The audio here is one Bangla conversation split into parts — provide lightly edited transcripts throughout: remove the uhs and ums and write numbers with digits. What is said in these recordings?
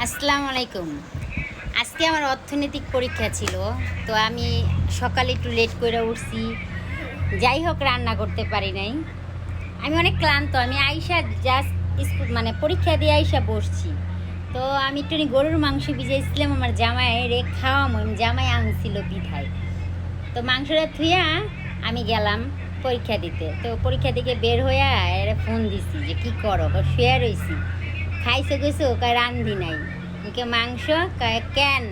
আসসালামু আলাইকুম। আজকে আমার অর্থনৈতিক পরীক্ষা ছিল, তো আমি সকালে একটু লেট করে উঠছি। যাই হোক, রান্না করতে পারি নাই। আমি অনেক ক্লান্ত। আমি আইসা জাস্ট স্কুল পরীক্ষা দিয়ে আইসা বসছি। তো আমি একটু গরুর মাংস ভিজাইছিলাম আমার জামাইয়ের খাওয়াম, জামাই আনছিল বিধায়। তো মাংসটা থুইয়া আমি গেলাম পরীক্ষা দিতে। তো পরীক্ষা থেকে বের হইয়া এর ফোন দিছি যে কী করো, শুয়ে রইছি। খাইছে গেছো, কয় রান্ধি নাই। ওকে মাংস, কয় কেন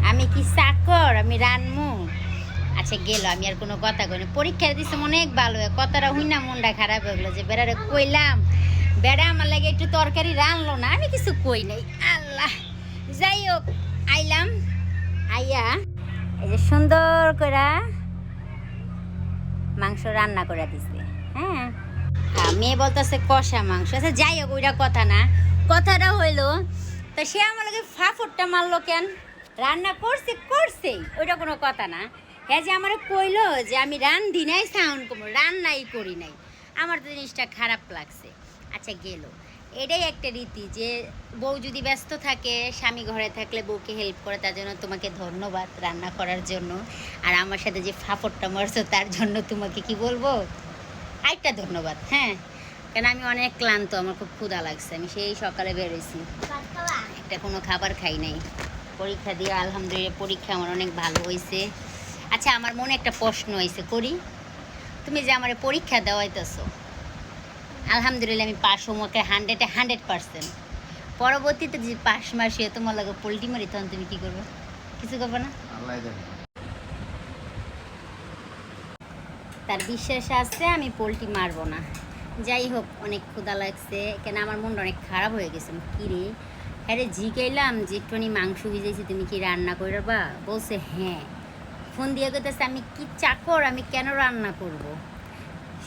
আমি কি চাকর, আমি রানমু। আচ্ছা গেল, আমি আর কোনো কথা কই না। পরীক্ষা দিছে অনেক ভালো, কথাটা হই না মনটা খারাপ হয়ে গেলো যে বেড়ারে কইলাম, বেড়া আমার লাগে একটু তরকারি রানলো না, আমি কিছু কই নাই। আল্লাহ, যাই হোক আইলাম, আইয়া এই যে সুন্দর করে মাংস রান্না করে দিছে। হ্যাঁ, মেয়ে বলতেছে কষা মাংস। আচ্ছা যাই হোক, ওইটা কথা না। কথাটা হইলো, তা সে আমার লাগে ফাফড়টা মারলো কেন? রান্না করছে করছেই, ওইটা কোনো কথা না। হ্যাঁ, যে আমার কইলো যে আমি রান্ধি নাই, সাউন্ড কম, রান্নাই করি নাই। আমার তো জিনিসটা খারাপ লাগছে। আচ্ছা গেল, এটাই একটা রীতি যে বউ যদি ব্যস্ত থাকে, স্বামী ঘরে থাকলে বউকে হেল্প করে, তার জন্য তোমাকে ধন্যবাদ রান্না করার জন্য। আর আমার সাথে যে ফাফড়টা মারছো তার জন্য তোমাকে কি বলবো, আরেকটা ধন্যবাদ। হ্যাঁ, কেন আমি অনেক ক্লান্ত, আমার খুব ক্ষুধা লাগছে। আমি সেই সকালে বেরোইছি, একটা কোনো খাবার খাই নাই। পরীক্ষা দিয়ে আলহামদুলিল্লাহ পরীক্ষা আমার অনেক ভালো হয়েছে। আচ্ছা, আমার মনে একটা প্রশ্ন হয়েছে করি। তুমি যে আমার পরীক্ষা দেওয়াইতেছো, আলহামদুলিল্লাহ আমি পাস হোমওয়ার্কে 100% পরবর্তীতে যে পাস মাসে তোমার লাগে পোল্ট্রি মারি, তখন তুমি কী করবে? কিছু করবে না? তার বিশ্বাস আছে আমি পোল্ট্রি মারবো না। যাই হোক, অনেক ক্ষুধা লাগছে, কেন আমার মনটা অনেক খারাপ হয়ে গেছে। কী রে, হ্যাঁ রে, জিগাইলাম যে একটুখানি মাংস ভিজেছি, তুমি কি রান্না করবা? বলছে হ্যাঁ। ফোন দিয়ে গেতেছে আমি কি চাকর, আমি কেন রান্না করব?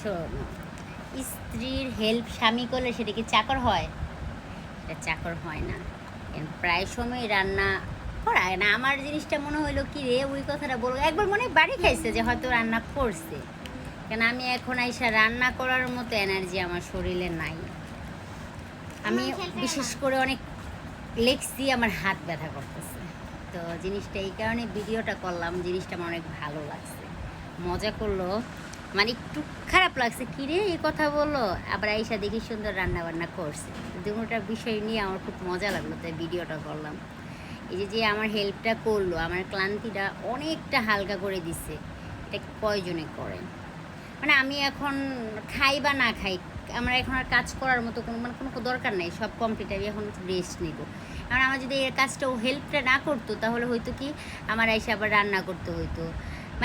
শোনো, স্ত্রীর হেল্প স্বামী করলে সেটা কি চাকর হয়? এটা চাকর হয় না। প্রায় সময় রান্না করায় না। আমার জিনিসটা মনে হইলো কি রে, ওই কথাটা বলবো, একবার মনে বাড়ি খাইছে যে হয়তো রান্না করছে। কেন আমি এখন আইসা রান্না করার মতো এনার্জি আমার শরীরে নাই। আমি বিশেষ করে অনেক লেখছি, আমার হাত ব্যথা করতেছে। তো জিনিসটা এই কারণে ভিডিওটা করলাম, জিনিসটা আমার অনেক ভালো লাগছে। মজা করলো, একটু খারাপ লাগছে, কিরে এই কথা বললো, আবার আইসা দেখি সুন্দর রান্না বান্না করছে। দুটোটা বিষয় নিয়ে আমার খুব মজা লাগলো, তাই ভিডিওটা করলাম। এই যে আমার হেল্পটা করলো, আমার ক্লান্তিটা অনেকটা হালকা করে দিছে। এটা কয়জনে করে? আমি এখন খাই বা না খাই, আমার এখন আর কাজ করার মতো কোনো দরকার নেই, সব কমপ্লিট। আমি এখন রেস্ট নিব। কারণ আমার যদি এই কাজটাও হেল্পটা না করতো, তাহলে হয়তো কি আমার এসে আবার রান্না করতে হইতো।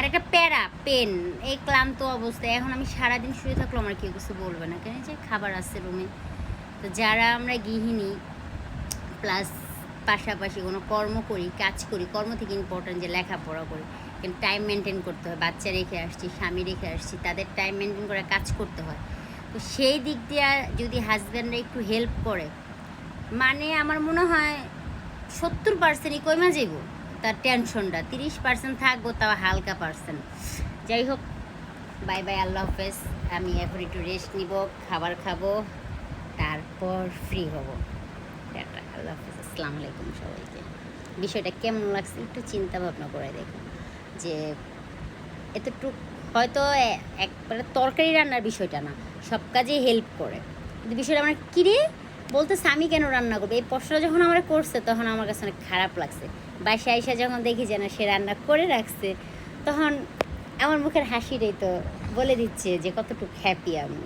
একটা প্যারা পেন, এই ক্লান্ত অবস্থায় এখন আমি সারাদিন শুয়ে থাকলেও আমার কেউ কিছু বলবে না, কেন যে খাবার আছে রুমে। তো যারা আমরা গৃহিণী প্লাস পাশাপাশি কোনো কর্ম করি, কাজ করি, কর্ম থেকে ইম্পর্টেন্ট যে লেখাপড়া করি, কিন্তু টাইম মেনটেন করতে হয়। বাচ্চা রেখে আসছি, স্বামী রেখে আসছি, তাদের টাইম মেনটেন করে কাজ করতে হয়। তো সেই দিক দিয়ে যদি হাজব্যান্ডরা একটু হেল্প করে, আমার মনে হয় 70%ই কমে যাব তার টেনশনটা, 30% থাকবো তাও হালকা পার্সেন্ট। যাই হোক, বাই বাই, আল্লাহ হাফেজ। আমি এখন একটু রেস্ট নিব, খাবার খাবো, তারপর ফ্রি হব। টাটা, আল্লাহ হাফেজ, আসসালামু আলাইকুম সবাইকে। বিষয়টা কেমন লাগছে একটু চিন্তা ভাবনা করে দেখুন, যে এতটুকু হয়তো একবারে তরকারি রান্নার বিষয়টা না, সব কাজে হেল্প করে, কিন্তু বিষয়টা আমার কিরে বলতেছে আমি কেন রান্না করবো, এই প্রশ্নটা যখন আমার করছে তখন আমার কাছে অনেক খারাপ লাগছে। বাসায় আইসা যখন দেখি যে না, সে রান্না করে রাখছে, তখন আমার মুখের হাসিটাই তো বলে দিচ্ছে যে কতটুকু হ্যাপি আমি।